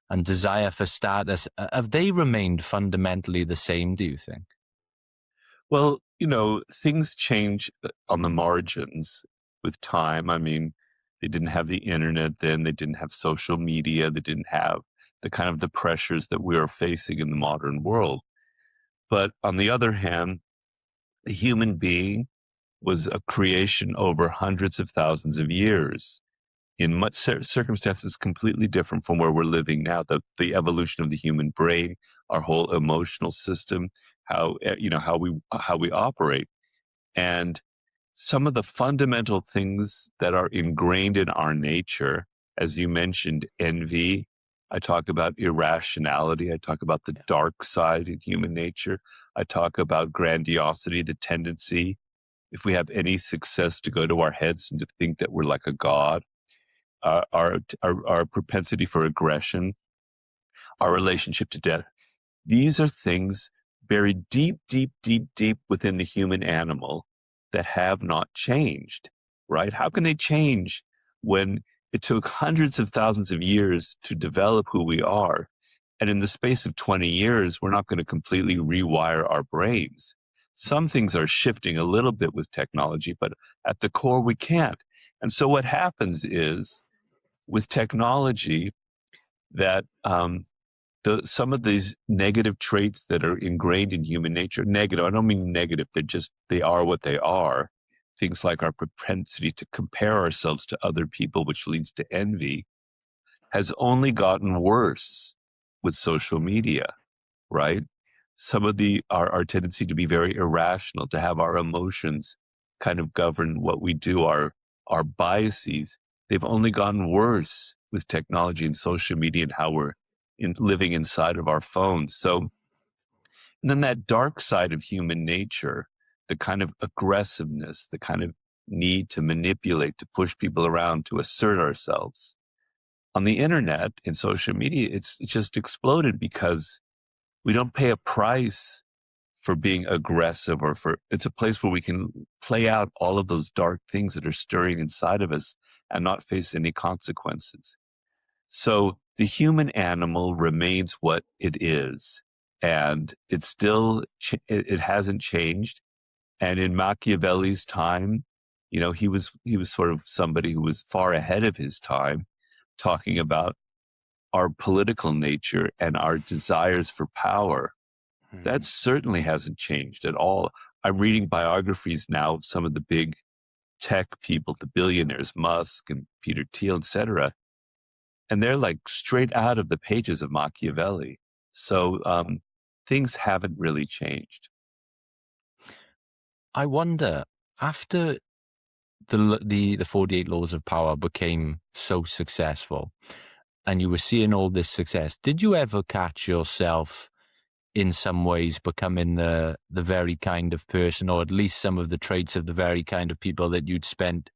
and desire for status, have they remained fundamentally the same, do you think? Well, things change on the margins with time. I mean, they didn't have the internet then, they didn't have social media, they didn't have the kind of the pressures that we are facing in the modern world. But on the other hand, the human being was a creation over hundreds of thousands of years in much circumstances completely different from where we're living now. The evolution of the human brain, our whole emotional system, how we operate, and some of the fundamental things that are ingrained in our nature, as you mentioned, envy. I talk about irrationality. I talk about the dark side in human nature. I talk about grandiosity, the tendency, if we have any success, to go to our heads and to think that we're like a god. Our propensity for aggression, our relationship to death. These are things buried deep, deep, deep, deep within the human animal that have not changed, right? How can they change when it took hundreds of thousands of years to develop who we are? And in the space of 20 years, we're not going to completely rewire our brains. Some things are shifting a little bit with technology, but at the core, we can't. And so what happens is, with technology, that some of these negative traits that are ingrained in human nature, negative, I don't mean negative, they are what they are. Things like our propensity to compare ourselves to other people, which leads to envy, has only gotten worse with social media, right? Some of our tendency to be very irrational, to have our emotions kind of govern what we do, our biases, they've only gotten worse with technology and social media and how we're living inside of our phones. So, and then that dark side of human nature, the kind of aggressiveness, the kind of need to manipulate, to push people around, to assert ourselves. On the internet and social media, it's just exploded because we don't pay a price for being aggressive, it's a place where we can play out all of those dark things that are stirring inside of us and not face any consequences. So the human animal remains what it is, and it's still, it hasn't changed. And in Machiavelli's time, he was sort of somebody who was far ahead of his time, talking about our political nature and our desires for power. That certainly hasn't changed at all. I'm reading biographies now of some of the big tech people, the billionaires, Musk and Peter Thiel, etc. And they're like straight out of the pages of Machiavelli. So things haven't really changed. I wonder, after the 48 Laws of Power became so successful and you were seeing all this success, did you ever catch yourself in some ways becoming the very kind of person, or at least some of the traits of the very kind of people that you'd spent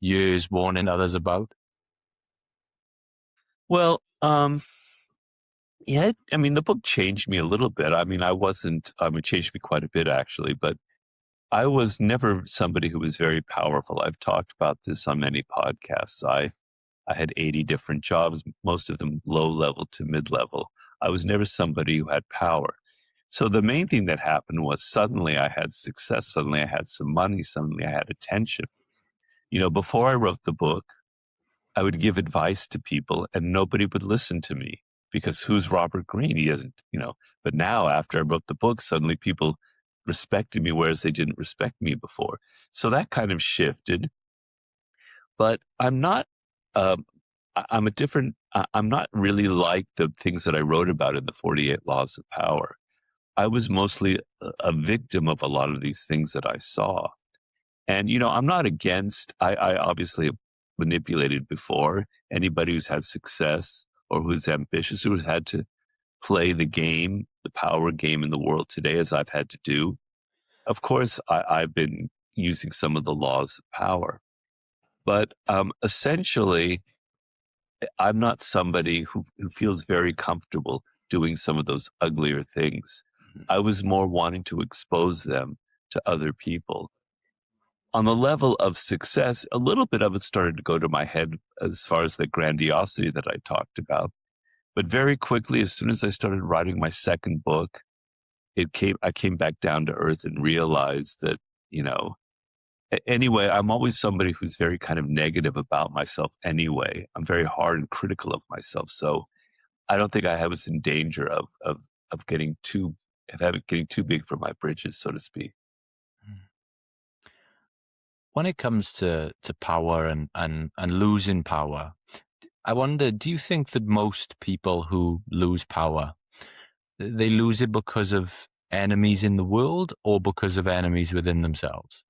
years warning others about? Well, yeah, I mean, the book changed me a little bit. I mean, it changed me quite a bit, actually, but I was never somebody who was very powerful. I've talked about this on many podcasts. I had 80 different jobs, most of them low level to mid level. I was never somebody who had power. So the main thing that happened was suddenly I had success. Suddenly I had some money. Suddenly I had attention. Before I wrote the book, I would give advice to people and nobody would listen to me because who's Robert Greene? He doesn't, but now after I wrote the book, suddenly people respected me, whereas they didn't respect me before. So that kind of shifted, but I'm not really like the things that I wrote about in the 48 Laws of Power. I was mostly a victim of a lot of these things that I saw. And, I'm not against, I obviously manipulated before. Anybody who's had success or who's ambitious, who's had to play the game, the power game in the world today, as I've had to do. Of course, I've been using some of the laws of power. But essentially, I'm not somebody who feels very comfortable doing some of those uglier things. I was more wanting to expose them to other people. On the level of success, a little bit of it started to go to my head as far as the grandiosity that I talked about. But very quickly, as soon as I started writing my second book, I came back down to earth and realized that, anyway, I'm always somebody who's very kind of negative about myself anyway. I'm very hard and critical of myself. So I don't think I was in danger of getting too big for my britches, so to speak. When it comes to power and losing power, I wonder, do you think that most people who lose power, they lose it because of enemies in the world or because of enemies within themselves?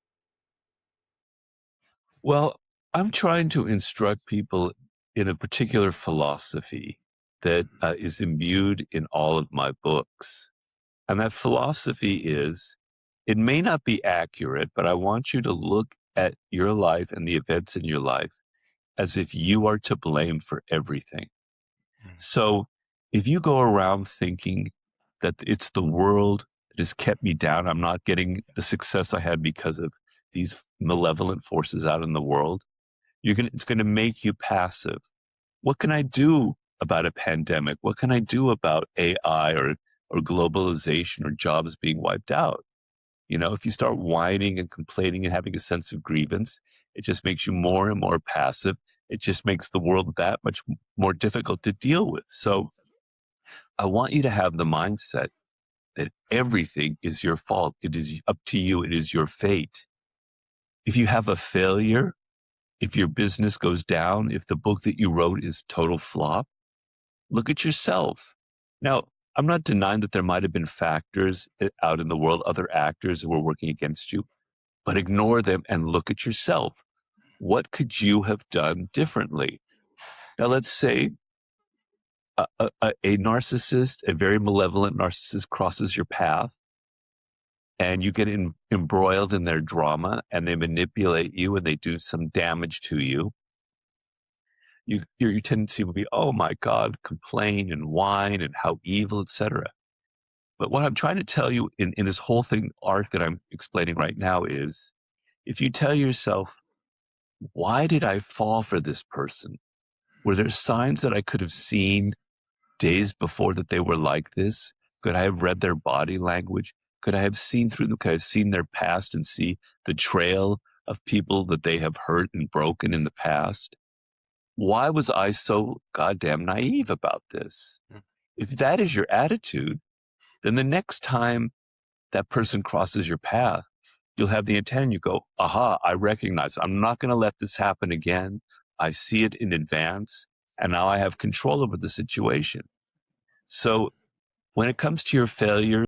Well, I'm trying to instruct people in a particular philosophy that is imbued in all of my books. And that philosophy is, it may not be accurate, but I want you to look at your life and the events in your life as if you are to blame for everything. So if you go around thinking that it's the world that has kept me down, I'm not getting the success I had because of these malevolent forces out in the world, it's going to make you passive. What can I do about a pandemic? What can I do about AI or globalization or jobs being wiped out? If you start whining and complaining and having a sense of grievance, it just makes you more and more passive. It just makes the world that much more difficult to deal with. So I want you to have the mindset that everything is your fault. It is up to you. It is your fate. If you have a failure, if your business goes down, if the book that you wrote is total flop, look at yourself. Now, I'm not denying that there might have been factors out in the world, other actors who were working against you, but ignore them and look at yourself. What could you have done differently? Now, let's say a narcissist, a very malevolent narcissist crosses your path and you get embroiled in their drama and they manipulate you and they do some damage to you. Your tendency will be, oh my God, complain and whine and how evil, etc. But what I'm trying to tell you in this whole arc that I'm explaining right now is, if you tell yourself, why did I fall for this person? Were there signs that I could have seen days before that they were like this? Could I have read their body language? Could I have seen through them? Could I have seen their past and see the trail of people that they have hurt and broken in the past? Why was I so goddamn naive about this? If that is your attitude, then the next time that person crosses your path, you'll have the intent and you go, aha, I recognize it. I'm not going to let this happen again. I see it in advance, and now I have control over the situation. So when it comes to your failure,